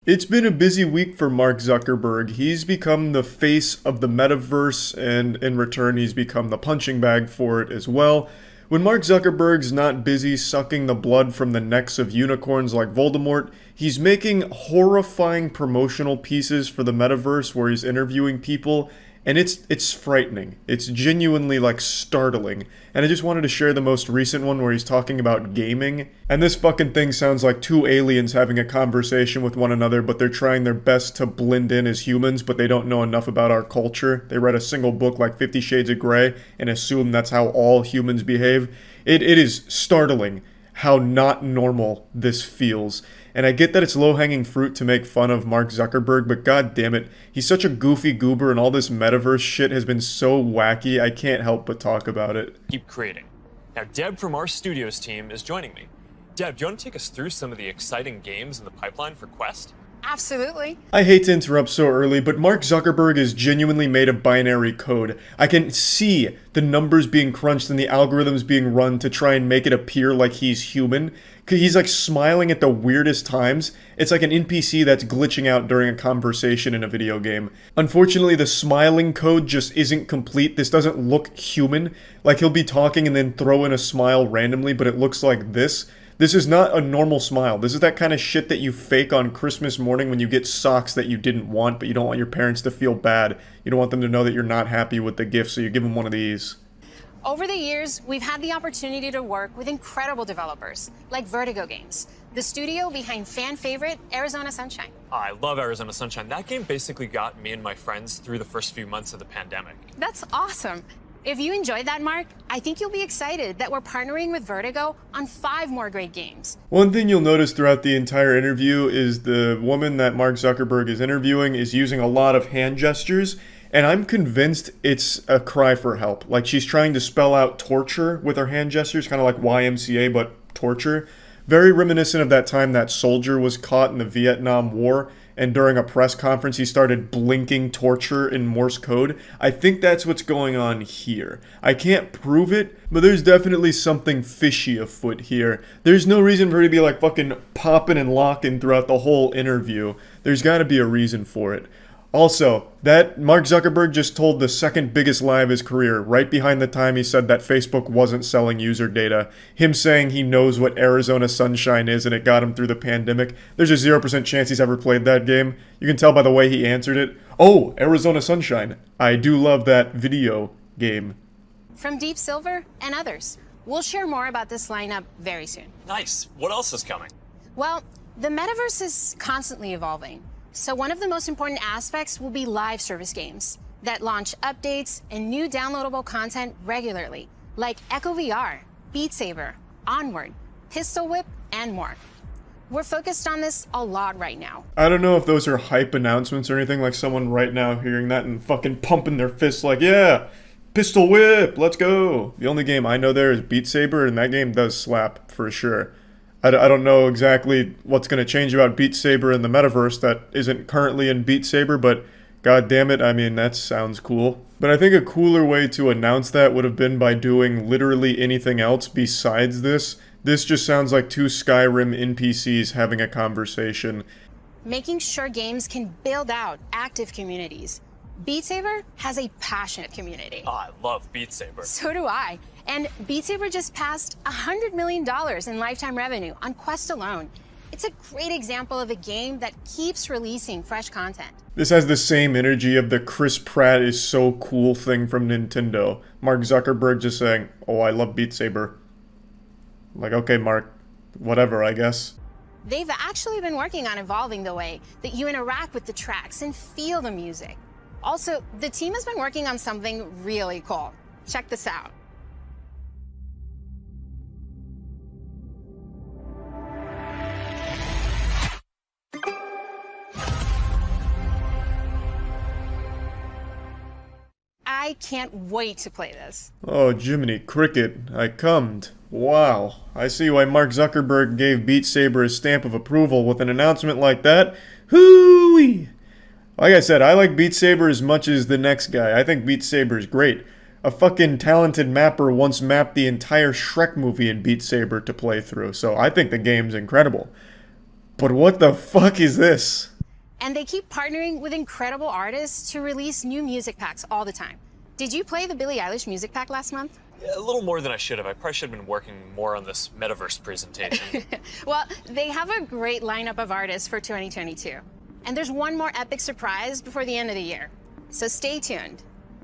It's been a busy week for Mark Zuckerberg. He's become the face of the metaverse, and in return, he's become the punching bag for it as well. When Mark Zuckerberg's not busy sucking the blood from the necks of unicorns like Voldemort, he's making horrifying promotional pieces for the metaverse where he's interviewing people, and it's frightening. It's genuinely like startling. And I just wanted to share the most recent one where he's talking about gaming. And this fucking thing sounds like two aliens having a conversation with one another, but they're trying their best to blend in as humans, but they don't know enough about our culture. They read a single book like 50 Shades of Grey and assume that's how all humans behave. It is startling how not normal this feels. And I get that it's low-hanging fruit to make fun of Mark Zuckerberg, but god damn it, he's such a goofy goober and all this metaverse shit has been so wacky, I can't help but talk about it. Keep creating. Now, Deb from our studios team is joining me. Deb, do you want to take us through some of the exciting games in the pipeline for Quest? Absolutely. I hate to interrupt so early, but Mark Zuckerberg is genuinely made of binary code. I can see the numbers being crunched and the algorithms being run to try and make it appear like he's human. He's like smiling at the weirdest times. It's like an NPC that's glitching out during a conversation in a video game. Unfortunately, the smiling code just isn't complete. This doesn't look human. Like he'll be talking and then throw in a smile randomly, but it looks like this. This is not a normal smile. This is that kind of shit that you fake on Christmas morning when you get socks that you didn't want, but you don't want your parents to feel bad. You don't want them to know that you're not happy with the gift, so you give them one of these. Over the years, we've had the opportunity to work with incredible developers like Vertigo Games, the studio behind fan favorite Arizona Sunshine. I love Arizona Sunshine. That game basically got me and my friends through the first few months of the pandemic. That's awesome. If you enjoyed that, Mark, I think you'll be excited that we're partnering with Vertigo on 5 more great games. One thing you'll notice throughout the entire interview is the woman that Mark Zuckerberg is interviewing is using a lot of hand gestures, and I'm convinced it's a cry for help. Like she's trying to spell out torture with her hand gestures, kind of like YMCA, but torture. Very reminiscent of that time that soldier was caught in the Vietnam War, and during a press conference he started blinking torture in Morse code. I think that's what's going on here. I can't prove it, but there's definitely something fishy afoot here. There's no reason for her to be like fucking popping and locking throughout the whole interview. There's gotta be a reason for it. Also, that Mark Zuckerberg just told the second biggest lie of his career, right behind the time he said that Facebook wasn't selling user data. Him saying he knows what Arizona Sunshine is and it got him through the pandemic. There's a 0% chance he's ever played that game. You can tell by the way he answered it. Oh, Arizona Sunshine. I do love that video game. From Deep Silver and others. We'll share more about this lineup very soon. Nice. What else is coming? Well, the metaverse is constantly evolving. So one of the most important aspects will be live service games that launch updates and new downloadable content regularly, like Echo VR, Beat Saber, Onward, Pistol Whip, and more. We're focused on this a lot right now. I don't know if those are hype announcements or anything, like someone right now hearing that and fucking pumping their fists like, yeah, Pistol Whip, let's go. The only game I know there is Beat Saber, and that game does slap for sure. I don't know exactly what's going to change about Beat Saber in the metaverse that isn't currently in Beat Saber, but god damn it, I mean, that sounds cool. But I think a cooler way to announce that would have been by doing literally anything else besides this. This just sounds like two Skyrim NPCs having a conversation. Making sure games can build out active communities. Beat Saber has a passionate community. Oh, I love Beat Saber. So do I. And Beat Saber just passed $100 million in lifetime revenue on Quest alone. It's a great example of a game that keeps releasing fresh content. This has the same energy of the Chris Pratt is so cool thing from Nintendo. Mark Zuckerberg just saying, oh, I love Beat Saber. Like, okay, Mark, whatever, I guess. They've actually been working on evolving the way that you interact with the tracks and feel the music. Also, the team has been working on something really cool. Check this out. I can't wait to play this. Oh, Jiminy Cricket, I cummed. Wow, I see why Mark Zuckerberg gave Beat Saber a stamp of approval with an announcement like that. Hooey! Like I said, I like Beat Saber as much as the next guy. I think Beat Saber is great. A fucking talented mapper once mapped the entire Shrek movie in Beat Saber to play through, so I think the game's incredible. But what the fuck is this? And they keep partnering with incredible artists to release new music packs all the time. Did you play the Billie Eilish music pack last month? A little more than I should have. I probably should have been working more on this metaverse presentation. Well, they have a great lineup of artists for 2022. And there's one more epic surprise before the end of the year. So stay tuned.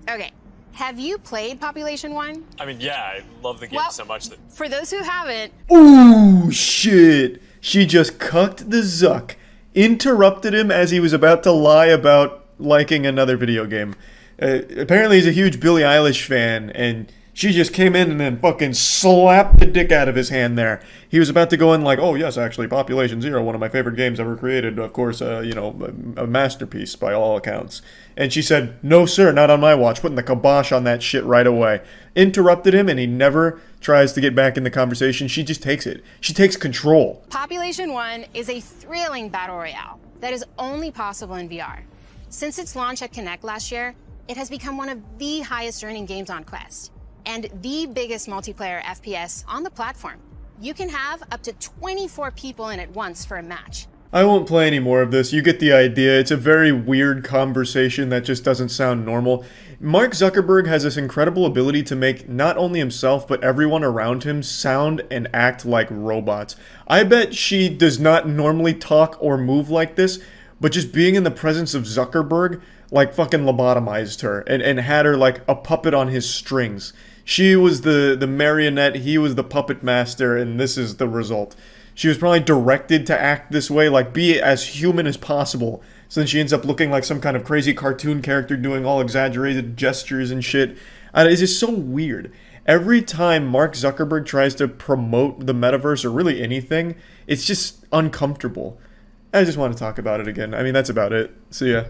Okay, have you played Population 1? I mean, yeah, I love the game so much that... For those who haven't... Ooh, shit. She just cucked the Zuck. Interrupted him as he was about to lie about liking another video game. Apparently he's a huge Billie Eilish fan, and she just came in and then fucking slapped the dick out of his hand there. He was about to go in like, oh yes, actually, Population Zero, one of my favorite games ever created. Of course, a masterpiece by all accounts. And she said, no sir, not on my watch, putting the kibosh on that shit right away. Interrupted him, and he never tries to get back in the conversation. She just takes it. She takes control. Population 1 is a thrilling battle royale that is only possible in VR. Since its launch at Connect last year, it has become one of the highest earning games on Quest and the biggest multiplayer FPS on the platform. You can have up to 24 people in at once for a match. I won't play any more of this. You get the idea. It's a very weird conversation that just doesn't sound normal. Mark Zuckerberg has this incredible ability to make not only himself, but everyone around him sound and act like robots. I bet she does not normally talk or move like this, but just being in the presence of Zuckerberg, like, fucking lobotomized her and had her like a puppet on his strings. She was the marionette, he was the puppet master, and this is the result. She was probably directed to act this way, like be as human as possible. So then she ends up looking like some kind of crazy cartoon character doing all exaggerated gestures and shit. It's just so weird. Every time Mark Zuckerberg tries to promote the metaverse or really anything, it's just uncomfortable. I just want to talk about it again. I mean, that's about it. See ya.